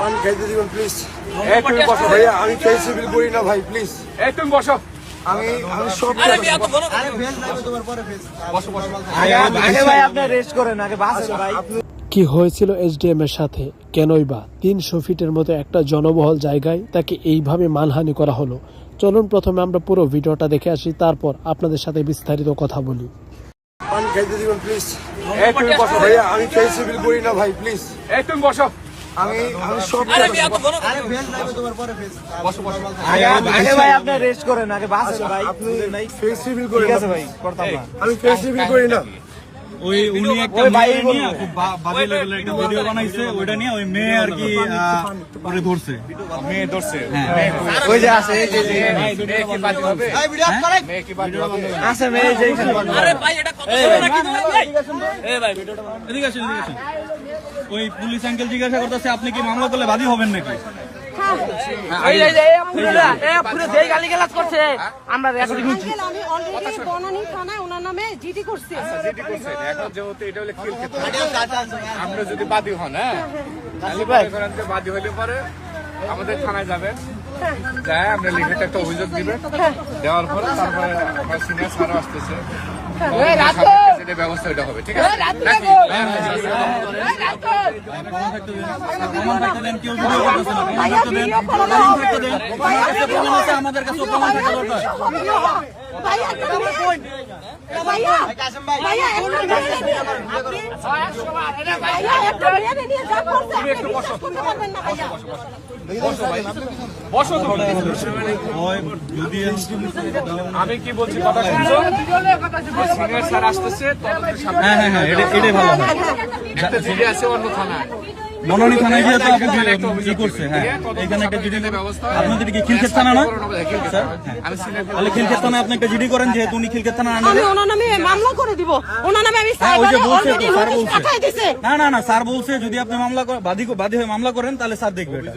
পানি খাইতে দিবেন প্লিজ। তুমি বসো ভাইয়া, আমি ফেসিবিল করি না ভাই, প্লিজ। তুমি বসো, আমি সব কি হয়েছিল এসডিএম এর সাথে, কেনই বা 300 ফিটের মতো একটা জনবহুল জায়গায় তাকে এইভাবে মানহানি করা হলো? চলুন প্রথমে আমরা পুরো ভিডিওটা দেখে আসি, তারপর আপনাদের সাথে বিস্তারিত কথা বলি। পানি খাইতে দিবেন প্লিজ। তুমি বসো ভাইয়া, আমি ফেসিবিল করি না ভাই, প্লিজ। তুমি বসো, আমি সব ফেসিবিল করি না ভাই, আমি ফেসিবিল করি না। ওই উনি একটা মেয়ে নিয়ে খুব বাজে লেভেলের একটা ভিডিও বানাইছে, ওইটা নিয়ে ওই মেয়ে আর কি পরে ধরছে, মেয়ে ধরছে। ওই যে আছে, এই যে মেয়ে কি বাজে হবে? এই ভিডিও করে মেয়ে কি বাজে হবে? আছে মেয়ে যেইখানে। আরে ভাই এটা কত বড় নাকি ভাই? এই ভাই ভিডিওটা এদিকে আসেন, এদিকে আসেন। ওই পুলিশ আঙ্কেল জিজ্ঞাসা করতেছে আপনি কি মামলা করলে বাদী হবেন নাকি? আমরা রেকর্ডিং করছি। আমি অলরেডি বনানী থানায় ওনার নামে জিডি করছি। জিডি করছেন, এখন যেহেতু এটা হলো কিল ক্ষেত্র, আমরা যদি বাদী হন, হ্যাঁ তাহলে করেন যে বাদী হলে পরে আমাদের থানায় যাবেন, যাই আমরা লিখিত একটা অভিযোগ দিবেন, দেওয়ার পরে তারপরে আমার সিনিয়র স্যারও আসতেছে, যেটা ব্যবস্থা ওইটা হবে, ঠিক আছে? আমাদের কাছে আমি কি বলছি কথা শুনছো? সিনিয়র স্যার আসতেছে, হ্যাঁ এটাই ভালো হয়। একটা জিডি আছে অন্য থানায়, মনোনী থানায় গিয়ে তো আপনি কি করছে? হ্যাঁ এখানে একটা জিডি ব্যবস্থা। আপনি যদি কি খিলক্ষেত থানা না? তাহলে খিলক্ষেত থানায় আপনি একটা জিডি করেন, যেহেতু উনি খিলক্ষেত থানা আন্ডারে। আমি ওনার নামে মামলা করে দিব, ওনার নামে আমি সাইবারে অলরেডি নোটিশ পাঠিয়ে দিয়েছে। না স্যার বলছে যদি আপনি মামলা বাদী হয়ে মামলা করেন তাহলে স্যার দেখবে এটা।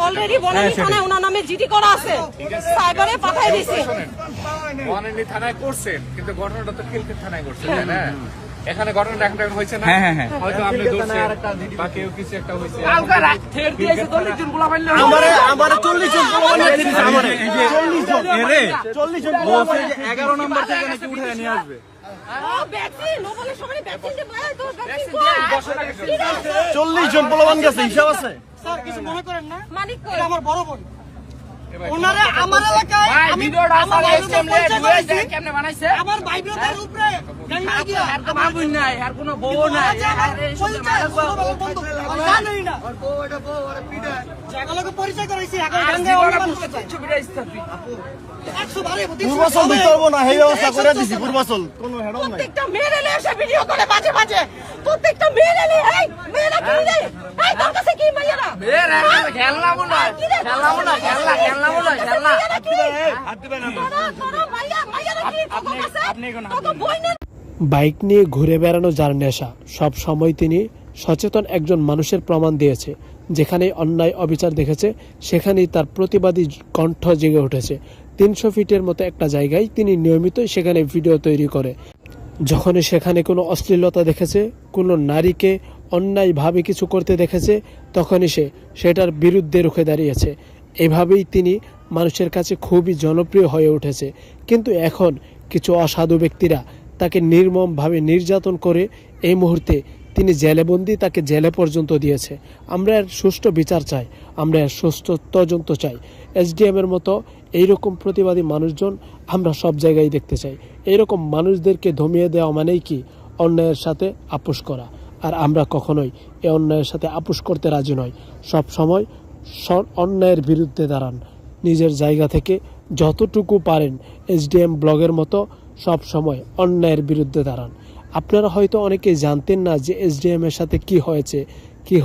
অলরেডি বনানী থানায় ওনার নামে জিডি করা আছে, সাইবারে পাঠিয়ে দিয়েছে। বনানী থানায় করছেন, কিন্তু ঘটনাটা তো খিলক্ষেত থানায় করছেন, না? এখানে ঘটনাটা এখন হয়েছে না? হ্যাঁ হয়তো আপনি দোষী বা কেউ কিছু একটা হয়েছে। আমারে 40 জন আমারে 40 জন এরে 40 জন বলছে যে 11 নম্বর থেকে নাকি উঠায় নিয়ে আসবে। ভ্যাকসিন ও বলে সবাই ভ্যাকসিন দে, ভাই তো ভ্যাকসিন 40 জন পোলাপান গেছে, হিসাব আছে। স্যার কিছু মনে করেন না, মানিক কই আমার বড় বোন ওনারে আমার এলাকায় আমি ভিডিওটা আমার সামনে কেমনে বানাইছে, আমার ভাই ব্রাদার উপরে গাঙ্গা গিয়া আর তো মা বুন নাই আর কোনো বউ নাই, আরে জানোই না আর বউ এটা বউ আর পিডা জায়গাগুলোকে পরিচয় করাইছি, এখন গাঙ্গা ওরা ছবিটা ইস্তাপি আপু 100 বারে পূর্বাচল দিতে পারবো না, এই ব্যবস্থা করে দিছি। পূর্বাচল কোনো হেডও নাই, প্রত্যেকটা মেরে লে এসে ভিডিও করে বাজে বাজে, প্রত্যেকটা মেরে লে এই মেরা কি রে, এই তোর কাছে কি মাইয়ারা মেরা খেলনা মনে হয়, খেলনা মনে হয়, খেলনা মনে হয়, খেলনা হাত দিবে না তোরা মাইয়া মাইয়ারা কি তোর কাছে আপনি কোন তো বইনের। বাইক নিয়ে ঘুরে বেড়ানো যার নেশা, সব সময় তিনি সচেতন একজন মানুষের প্রমাণ দিয়েছে। যেখানে অন্যায় অবিচার দেখেছে সেখানেই তার প্রতিবাদী কণ্ঠ জেগে উঠেছে। 300 ফিটের মতো একটা জায়গায় তিনি নিয়মিতই সেখানে ভিডিও তৈরি করে। যখনই সেখানে কোনো অশ্লীলতা দেখেছে, কোনো নারীকে অন্যায়ভাবে কিছু করতে দেখেছে, তখনই সে সেটার বিরুদ্ধে রুখে দাঁড়িয়েছে। এভাবেই তিনি মানুষের কাছে খুবই জনপ্রিয় হয়ে উঠেছে। কিন্তু এখন কিছু অসাধু ব্যক্তিরা তাকে নির্মমভাবে নির্যাতন করে এই মুহূর্তে তিনি জেলেবন্দি, তাকে জেলে পর্যন্ত দিয়েছে। আমরা এর সুষ্ঠু বিচার চাই, আমরা এর সুষ্ঠু তদন্ত চাই। এসডিএমের মতো এইরকম প্রতিবাদী মানুষজন আমরা সব জায়গায় দেখতে চাই। এইরকম মানুষদেরকে দমিয়ে দেওয়া মানেই কি অন্যায়ের সাথে আপোষ করা, আর আমরা কখনোই এই অন্যায়ের সাথে আপোষ করতে রাজি নই। সব সময় অন্যায়ের বিরুদ্ধে দাঁড়ান, নিজের জায়গা থেকে যতটুকু পারেন এসডিএম ব্লগের মতো সব সময় অন্যায়ের বিরুদ্ধে দাঁড়ান। আপনারা হয়তো অনেকেই জানতেন না যে এসডিএম এর সাথে কি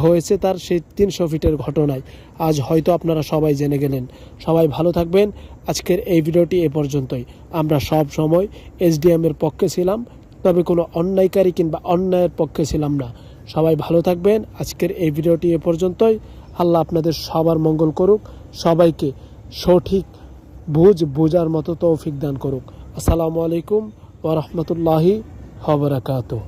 হয়েছে তার সেই 300 ফিটের ঘটনায়। আজ হয়তো আপনারা সবাই জেনে গেলেন। সবাই ভালো থাকবেন। আজকের এই ভিডিওটি এ পর্যন্তই। আমরা সব সময় এসডিএম এর পক্ষে ছিলাম, তবে কোনো অন্যায়কারী কিংবা অন্যায়ের পক্ষে ছিলাম না। সবাই ভালো থাকবেন। আজকের এই ভিডিওটি এ পর্যন্তই। আল্লাহ আপনাদের সবার মঙ্গল করুক, সবাইকে সঠিক বোঝার মতো তৌফিক দান করুক। আসসালামু আলাইকুম ওয়া রাহমাতুল্লাহি ওয়া বারাকাতুহু।